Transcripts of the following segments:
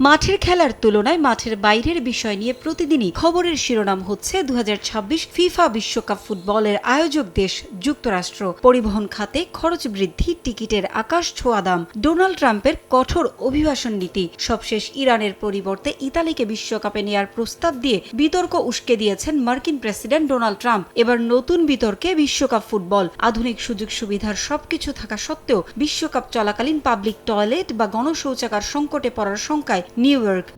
মাঠের খেলার তুলনায় মাঠের বাইরের বিষয় নিয়ে প্রতিদিনই খবরের শিরোনাম হচ্ছে 2026 ফিফা বিশ্বকাপ ফুটবলের আয়োজক দেশ যুক্তরাষ্ট্র। পরিবহন খাতে খরচ বৃদ্ধি, টিকিটের আকাশ ছোঁয়া দাম, ডোনাল্ড ট্রাম্পের কঠোর অভিবাসন নীতি, সবশেষ ইরানের পরিবর্তে ইতালিকে বিশ্বকাপে নেয়ার প্রস্তাব দিয়ে বিতর্ক উস্কে দিয়েছেন মার্কিন প্রেসিডেন্ট ডোনাল্ড ট্রাম্প। এবার নতুন বিতর্কে বিশ্বকাপ ফুটবল। আধুনিক সুযোগ সুবিধার সবকিছু থাকা সত্ত্বেও বিশ্বকাপ চলাকালীন পাবলিক টয়লেট বা গণশৌচাগার সংকটে পড়ার শঙ্কায় নিউ ইয়র্ক।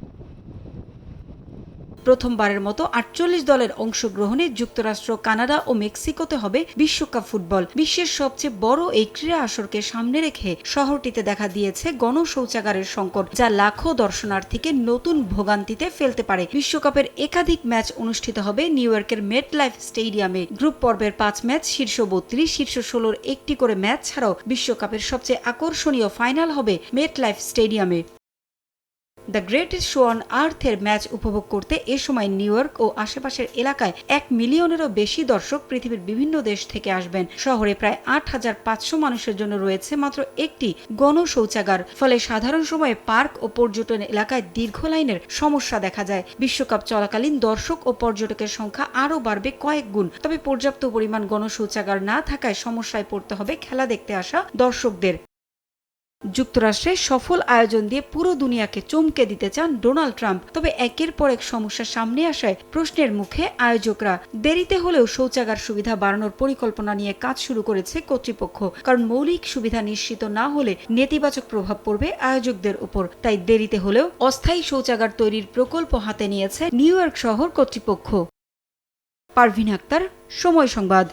প্রথমবারের মতো ৪৮ দলের অংশগ্রহণে যুক্তরাষ্ট্র, কানাডা ও মেক্সিকোতে হবে বিশ্বকাপ ফুটবল। বিশ্বের সবচেয়ে বড় এই ক্রীড়া আসরকে সামনে রেখে শহরটিতে দেখা দিয়েছে গণশৌচাগারের সংকট, যা লাখো দর্শনার্থীকে নতুন ভোগান্তিতে ফেলতে পারে। বিশ্বকাপের একাধিক ম্যাচ অনুষ্ঠিত হবে নিউ ইয়র্কের মেটলাইফ স্টেডিয়ামে। গ্রুপ পর্বের ৫ ম্যাচ, শীর্ষ ৩২, শীর্ষ ১৬-র একটি করে ম্যাচ ছাড়াও বিশ্বকাপের সবচেয়ে আকর্ষণীয় ফাইনাল হবে মেটলাইফ স্টেডিয়ামে। দ্য গ্রেটেস্ট শো অন আর্থের ম্যাচ উপভোগ করতে এ সময় নিউ ইয়র্ক ও আশেপাশের এলাকায় ১ মিলিয়নেরও বেশি দর্শক পৃথিবীর বিভিন্ন দেশ থেকে আসবেন। শহরে প্রায় ৮৫০০ মানুষের জন্য রয়েছে মাত্র একটি গণশৌচাগার, ফলে সাধারণ সময়ে পার্ক ও পর্যটন এলাকায় দীর্ঘ লাইনের সমস্যা দেখা যায়। বিশ্বকাপ চলাকালীন দর্শক ও পর্যটকের সংখ্যা আরও বাড়বে কয়েক গুণ। তবে পর্যাপ্ত পরিমাণ গণশৌচাগার না থাকায় সমস্যায় পড়তে হবে খেলা দেখতে আসা দর্শকদের। যুক্তরাষ্ট্রে সফল আয়োজন দিয়ে পুরো দুনিয়াকে চমকে দিতে চান ডোনাল্ড ট্রাম্প। তবে একের পর এক সমস্যা সামনে আসায় প্রশ্নের মুখে আয়োজকরা। দেরিতে হলেও শৌচাগার সুবিধা বাড়ানোর পরিকল্পনা নিয়ে কাজ শুরু করেছে কর্তৃপক্ষ, কারণ মৌলিক সুবিধা নিশ্চিত না হলে নেতিবাচক প্রভাব পড়বে আয়োজকদের উপর। তাই দেরিতে হলেও অস্থায়ী শৌচাগার তৈরির প্রকল্প হাতে নিয়েছে নিউ ইয়র্ক শহর কর্তৃপক্ষ। পারভিন আক্তার, সময় সংবাদ।